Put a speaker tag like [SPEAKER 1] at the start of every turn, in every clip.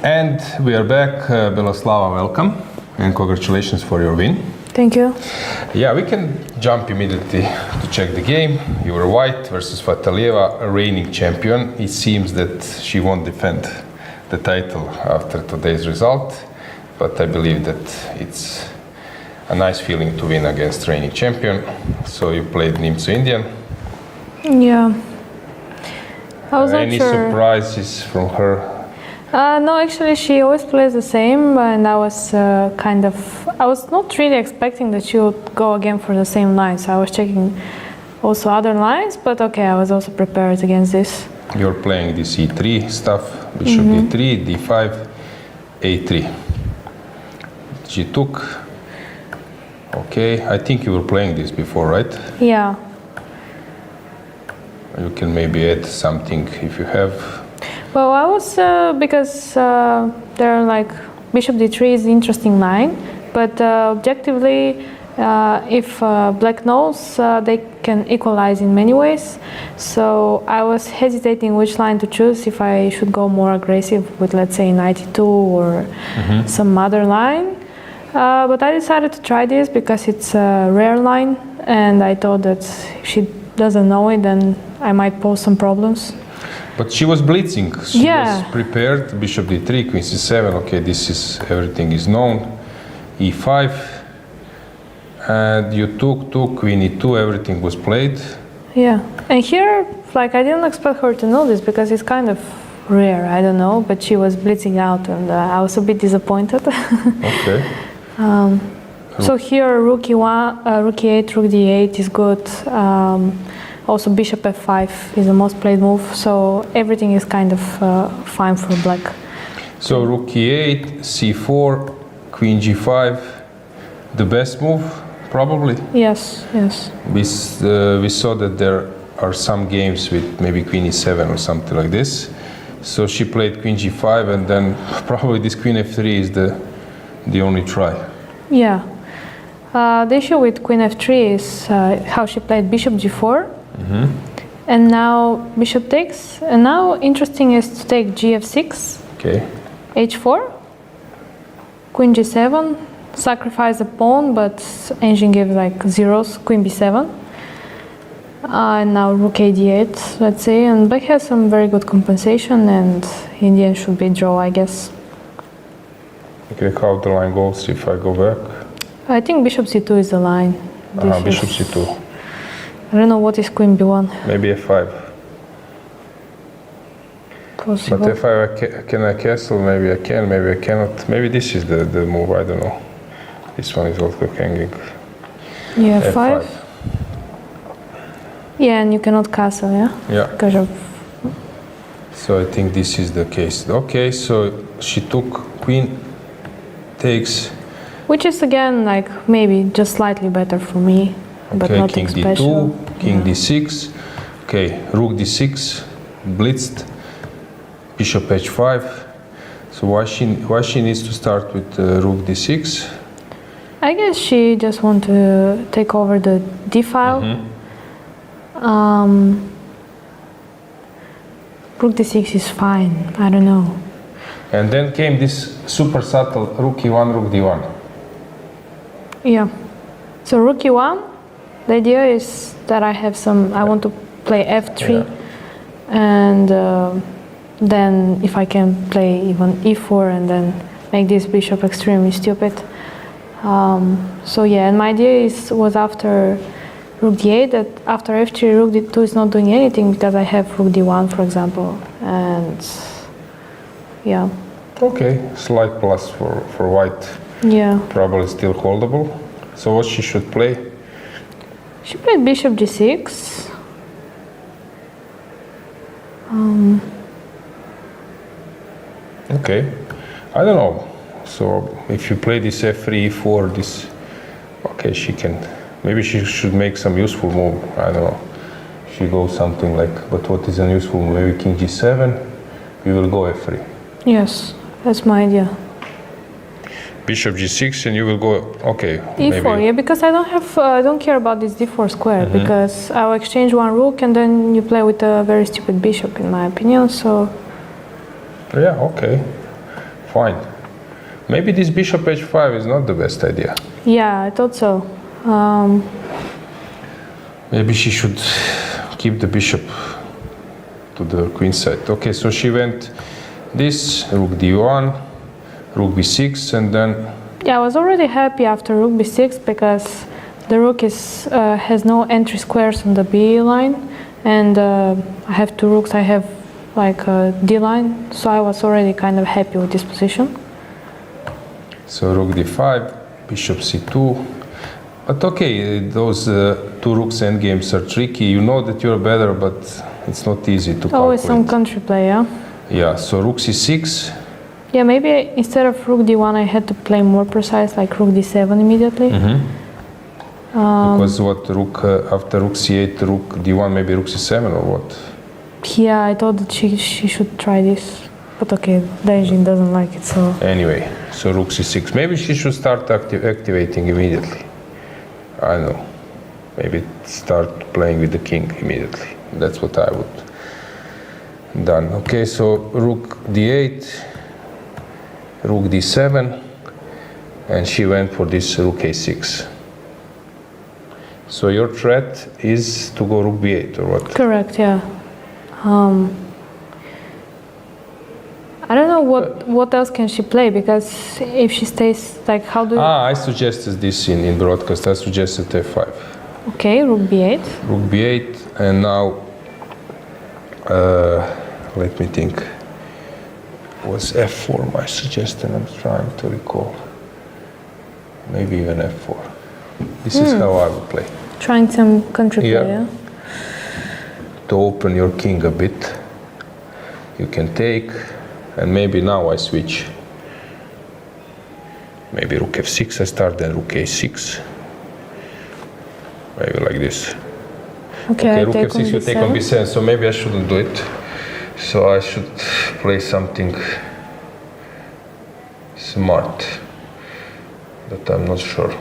[SPEAKER 1] And we are back. Beloslava, welcome and congratulations for your win.
[SPEAKER 2] Thank you.
[SPEAKER 1] Yeah, we can jump immediately to check the game. You were white versus Fataliyeva, a reigning champion. It seems that she won't defend the title after today's result, but I believe that it's a nice feeling to win against reigning champion. So you played Nimzo Indian.
[SPEAKER 2] Yeah. I was not
[SPEAKER 1] Any
[SPEAKER 2] sure.
[SPEAKER 1] surprises from her?
[SPEAKER 2] No, actually, she always plays the same, and I was I was not really expecting that she would go again for the same lines. I was checking also other lines, but okay, I was also prepared against this.
[SPEAKER 1] You're playing the C3 stuff, bishop D3, D5, A3. She took. Okay, I think you were playing this before, right?
[SPEAKER 2] Yeah.
[SPEAKER 1] You can maybe add something if you have.
[SPEAKER 2] Well, I was because there are like bishop d3 is an interesting line, but objectively, if black knows, they can equalize in many ways. So I was hesitating which line to choose, if I should go more aggressive with, let's say, knight e2 or some other line. But I decided to try this because it's a rare line, and I thought that if she doesn't know it, then I might pose some problems.
[SPEAKER 1] But she was blitzing. She was prepared. Bishop d3, queen c7. Okay, this is everything is known. e5, and you took queen e2. Everything was played.
[SPEAKER 2] Yeah, and here, like, I didn't expect her to know this because it's kind of rare. I don't know, but she was blitzing out, and I was a bit disappointed.
[SPEAKER 1] Okay.
[SPEAKER 2] So here, rook e1, rook e8, rook d8 is good. Also, bishop f5 is the most played move, so everything is kind of fine for black.
[SPEAKER 1] So rook e8, c4, queen g5, the best move, probably?
[SPEAKER 2] Yes, yes.
[SPEAKER 1] We saw that there are some games with maybe queen e7 or something like this. So she played queen g5, and then probably this queen f3 is the only try.
[SPEAKER 2] Yeah. The issue with queen f3 is how she played bishop g4. And now bishop takes, and now interesting is to take gf6,
[SPEAKER 1] okay,
[SPEAKER 2] h4, queen g7, sacrifice the pawn, but engine gives like zeros, queen b7, and now rook a d8, let's say, and black has some very good compensation, and in the end should be draw, I guess.
[SPEAKER 1] Okay, how the line goes if I go back?
[SPEAKER 2] I think bishop c2 is the line.
[SPEAKER 1] Bishop c2.
[SPEAKER 2] I don't know what is queen b1.
[SPEAKER 1] Maybe f5.
[SPEAKER 2] Possible.
[SPEAKER 1] But f5, can I castle? Maybe I can, maybe I cannot. Maybe this is the move, I don't know. This one is also hanging.
[SPEAKER 2] Yeah, f5. Yeah, and you cannot castle, yeah?
[SPEAKER 1] Yeah.
[SPEAKER 2] Because of...
[SPEAKER 1] So I think this is the case. Okay, so she took queen takes.
[SPEAKER 2] Which is again like maybe just slightly better for me, but
[SPEAKER 1] Okay,
[SPEAKER 2] nothing
[SPEAKER 1] king
[SPEAKER 2] special.
[SPEAKER 1] d2, king d6. Okay, rook d6, blitzed. Bishop h5. So why she needs to start with rook d6?
[SPEAKER 2] I guess she just wants to take over the d file. Rook d6 is fine. I don't know.
[SPEAKER 1] And then came this super subtle rook e1, rook d1.
[SPEAKER 2] Yeah. So rook e1. The idea is that I have some. I want to play f3, and then if I can play even e4 and then make this bishop extremely stupid. So yeah, and my idea was after rook d8 that after f3 rook d2 is not doing anything because I have rook d1, for example, and yeah.
[SPEAKER 1] Okay, slight plus for white.
[SPEAKER 2] Yeah.
[SPEAKER 1] Probably still holdable. So what she should play?
[SPEAKER 2] She played bishop g6.
[SPEAKER 1] Okay, I don't know. So if you play this f3, e4, this, okay, she can. Maybe she should make some useful move. I don't know. She goes something like, but what is an useful move? Maybe king g7. We will go f3.
[SPEAKER 2] Yes, that's my idea.
[SPEAKER 1] Bishop g6, and you will go. Okay.
[SPEAKER 2] e4,
[SPEAKER 1] maybe.
[SPEAKER 2] yeah, because I don't care about this d4 square because I'll exchange one rook and then you play with a very stupid bishop, in my opinion. So.
[SPEAKER 1] Yeah. Okay. fine. Maybe this bishop h5 is not the best idea.
[SPEAKER 2] Yeah, I thought so.
[SPEAKER 1] Maybe she should keep the bishop to the queen side. Okay, so she went this, rook d1, rook b6, and then...
[SPEAKER 2] Yeah, I was already happy after rook b6 because the rook has no entry squares on the b line, and I have two rooks. I have like a d line, so I was already kind of happy with this position.
[SPEAKER 1] So rook d5, bishop c2. But okay, those two rooks endgames are tricky. You know that you're better, but it's not easy to calculate.
[SPEAKER 2] Always some country play, yeah?
[SPEAKER 1] Yeah, so rook c6.
[SPEAKER 2] Yeah, maybe instead of rook d1 I had to play more precise, like rook d7 immediately.
[SPEAKER 1] Because what, rook after rook c8, rook d1, maybe rook c7 or what?
[SPEAKER 2] Yeah, I thought that she should try this. But okay, the engine doesn't like it, so...
[SPEAKER 1] Anyway, so rook c6. Maybe she should start activating immediately. I don't know. Maybe start playing with the king immediately. That's what I would done. Okay, so rook d8, rook d7, and she went for this rook a6. So your threat is to go rook b8 or what?
[SPEAKER 2] Correct, yeah. I don't know what else can she play, because if she stays, like, how do you...
[SPEAKER 1] I suggested this in broadcast. I suggested f5.
[SPEAKER 2] Okay, rook b8.
[SPEAKER 1] Rook b8, and now let me think. Was f4 my suggestion? I'm trying to recall. Maybe even f4. This is how I would play.
[SPEAKER 2] Trying some country play, yeah?
[SPEAKER 1] To open your king a bit, you can take, and maybe now I switch. Maybe rook f6 I start, then rook a6. Maybe like this.
[SPEAKER 2] Okay,
[SPEAKER 1] rook f6 you take on b7, so maybe I shouldn't do it. So I should play something smart, but I'm not sure.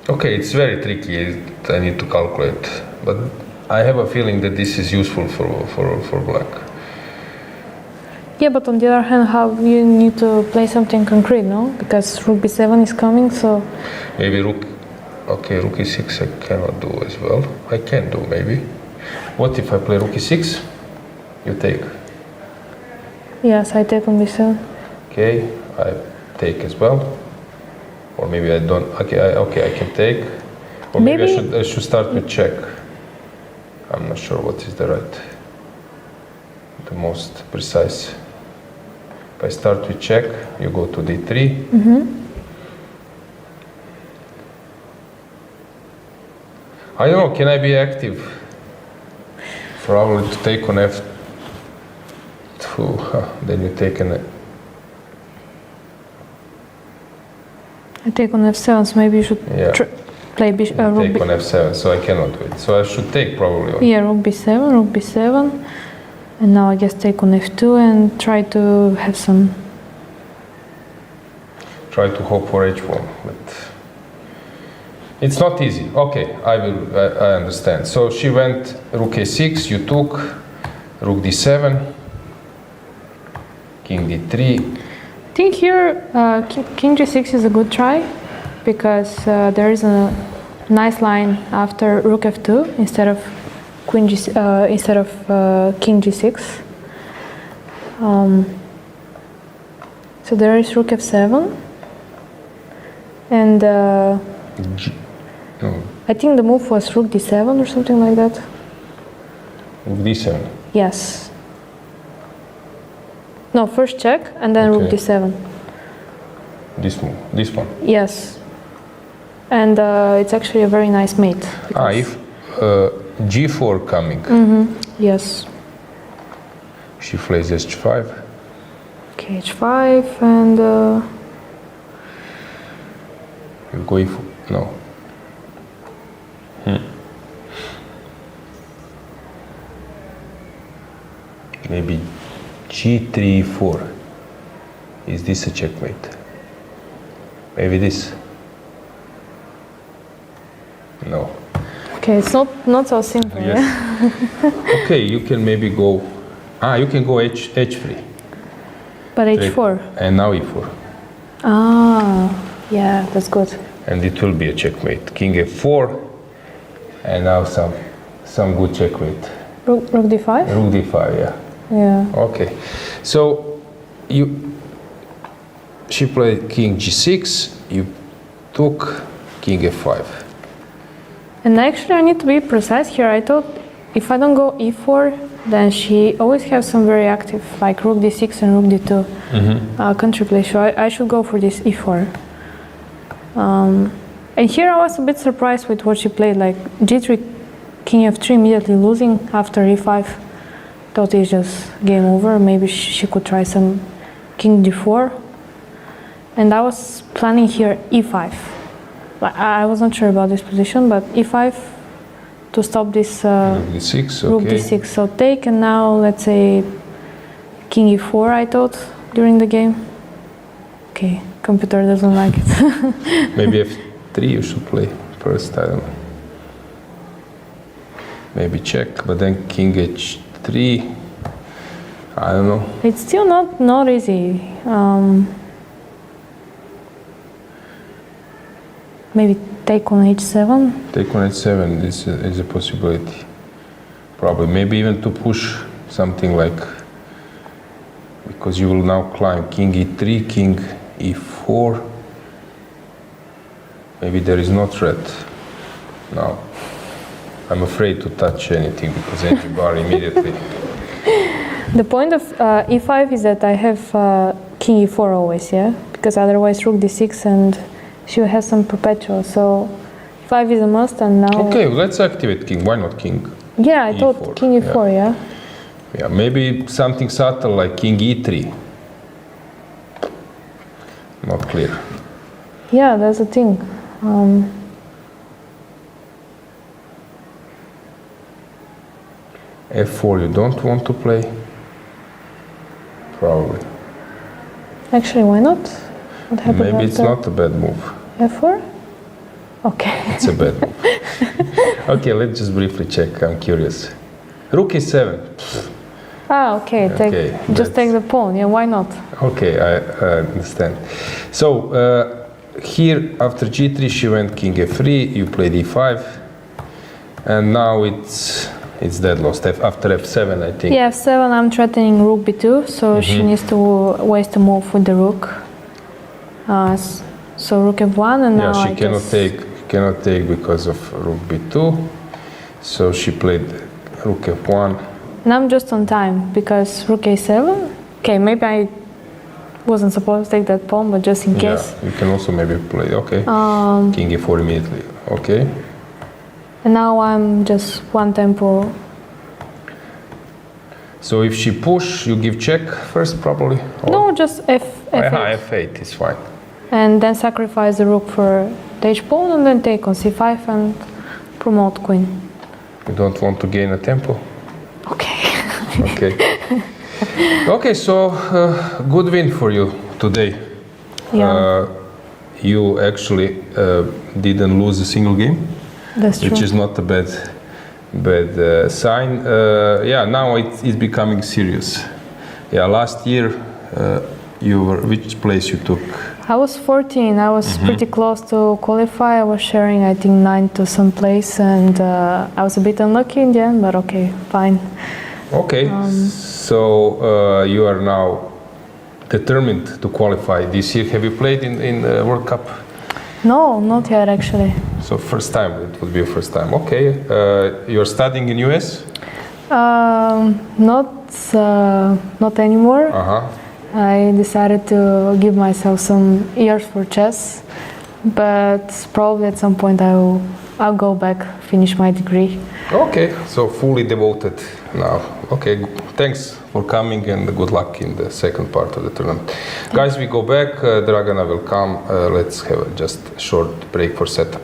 [SPEAKER 1] Okay, it's very tricky. I need to calculate, but I have a feeling that this is useful for black.
[SPEAKER 2] Yeah, but on the other hand, how you need to play something concrete, no? Because rook b7 is coming, so...
[SPEAKER 1] Maybe rook... Okay, rook e6 I cannot do as well. I can do, maybe. What if I play rook e6? You take.
[SPEAKER 2] Yes, I take on b7.
[SPEAKER 1] Okay, I take as well. Or maybe I don't... Okay, I can take. Or maybe I should start with check. I'm not sure what is the most precise. If I start with check, you go to d3. I don't know, can I be active? Probably to take on f2. Then you take an...
[SPEAKER 2] I take on f7, so maybe you should play rook
[SPEAKER 1] take on f7, so I cannot do it. So I should take probably on...
[SPEAKER 2] Yeah, rook b7. And now I guess take on f2 and try to have some...
[SPEAKER 1] Try to hope for h1, but... It's not easy. Okay, I understand. So she went rook a6, you took, rook d7, king d3.
[SPEAKER 2] I think here king g6 is a good try, because there is a nice line after rook f2 instead of king g6. So there is rook f7, and I think the move was rook d7 or something like that.
[SPEAKER 1] Rook d7?
[SPEAKER 2] Yes. No, first check and then rook d7.
[SPEAKER 1] This move, this one?
[SPEAKER 2] Yes. And it's actually a very nice mate.
[SPEAKER 1] If g4 coming.
[SPEAKER 2] Yes.
[SPEAKER 1] She plays h5.
[SPEAKER 2] Okay, h5 and...
[SPEAKER 1] You go if... No. Maybe g3, 4. Is this a checkmate? Maybe this? No.
[SPEAKER 2] Okay, it's not so simple.
[SPEAKER 1] Yes.
[SPEAKER 2] Yeah?
[SPEAKER 1] Okay, you can maybe go... you can go h3.
[SPEAKER 2] But h4.
[SPEAKER 1] And now e4.
[SPEAKER 2] Ah, yeah, that's good.
[SPEAKER 1] And it will be a checkmate. King f4, and now some good checkmate.
[SPEAKER 2] Rook d5?
[SPEAKER 1] Rook d5, yeah.
[SPEAKER 2] Yeah.
[SPEAKER 1] Okay, so she played king g6, you took king f5.
[SPEAKER 2] And actually, I need to be precise here. I thought if I don't go e4, then she always has some very active, like rook d6 and rook d2 counterplay. So I should go for this e4. And here I was a bit surprised with what she played, like g3, king f3, immediately losing after e5. Thought it's just game over. Maybe she could try some king d4. And I was planning here e5. I wasn't sure about this position, but e5 to stop this
[SPEAKER 1] Rook d6,
[SPEAKER 2] rook
[SPEAKER 1] okay.
[SPEAKER 2] d6. So take, and now let's say king e4, I thought, during the game. Okay, computer doesn't like it.
[SPEAKER 1] Maybe f3 you should play first, I don't know. Maybe check, but then king h3, I don't know.
[SPEAKER 2] It's still not easy. Maybe take on h7.
[SPEAKER 1] Take on h7, this is a possibility. Probably, maybe even to push something like, because you will now climb king e3, king e4. Maybe there is no threat now. I'm afraid to touch anything because empty bar immediately.
[SPEAKER 2] The point of e5 is that I have king e4 always, yeah? Because otherwise rook d6 and she has some perpetual, so 5 is a must, and now...
[SPEAKER 1] Okay, let's activate king. Why not king?
[SPEAKER 2] Yeah, I thought
[SPEAKER 1] e4,
[SPEAKER 2] king e4, yeah?
[SPEAKER 1] Yeah, maybe something subtle like king e3. Not clear.
[SPEAKER 2] Yeah, that's the thing.
[SPEAKER 1] f4 you don't want to play? Probably.
[SPEAKER 2] Actually, why not? What happened
[SPEAKER 1] Maybe it's
[SPEAKER 2] after
[SPEAKER 1] not a bad move.
[SPEAKER 2] f4? Okay.
[SPEAKER 1] It's a bad move. Okay, let's just briefly check. I'm curious. Rook e7.
[SPEAKER 2] Ah, okay.
[SPEAKER 1] Okay,
[SPEAKER 2] just take the pawn. Yeah, why not?
[SPEAKER 1] Okay, I understand. So here after g3 she went king f3. You played e5, and now it's dead lost. After f7, I think.
[SPEAKER 2] Yeah, f7. I'm threatening rook b2, so she needs to waste a move with the rook. So rook f1, and now
[SPEAKER 1] Yeah, she
[SPEAKER 2] I
[SPEAKER 1] cannot take because of rook b2. So she played rook f1.
[SPEAKER 2] And I'm just on time because rook a7. Okay, maybe I wasn't supposed to take that pawn, but just in case.
[SPEAKER 1] Yeah, you can also maybe play. Okay. King e4 immediately. Okay.
[SPEAKER 2] And now I'm just one tempo.
[SPEAKER 1] So if she push, you give check first, probably. Or?
[SPEAKER 2] No, just f8.
[SPEAKER 1] F8 is fine.
[SPEAKER 2] And then sacrifice the rook for the h-pawn, and then take on c5 and promote queen.
[SPEAKER 1] You don't want to gain a tempo?
[SPEAKER 2] Okay.
[SPEAKER 1] Okay. Okay, so good win for you today.
[SPEAKER 2] Yeah.
[SPEAKER 1] You actually didn't lose a single game,
[SPEAKER 2] That's true.
[SPEAKER 1] which is not a bad sign. Yeah, now it's becoming serious. Yeah, last year which place you took?
[SPEAKER 2] I was 14. I was pretty close to qualify. I was sharing, I think, 9 to some place, and I was a bit unlucky in the end, but okay, fine.
[SPEAKER 1] Okay, so you are now determined to qualify this year. Have you played in the World Cup?
[SPEAKER 2] No, not yet actually.
[SPEAKER 1] So first time, it would be your first time. Okay, you're studying in US?
[SPEAKER 2] Not anymore. I decided to give myself some years for chess, but probably at some point I'll go back, finish my degree.
[SPEAKER 1] Okay, so fully devoted now. Okay, thanks for coming and good luck in the second part of the tournament. Guys, we go back. Dragana will come. Let's have just a short break for setup.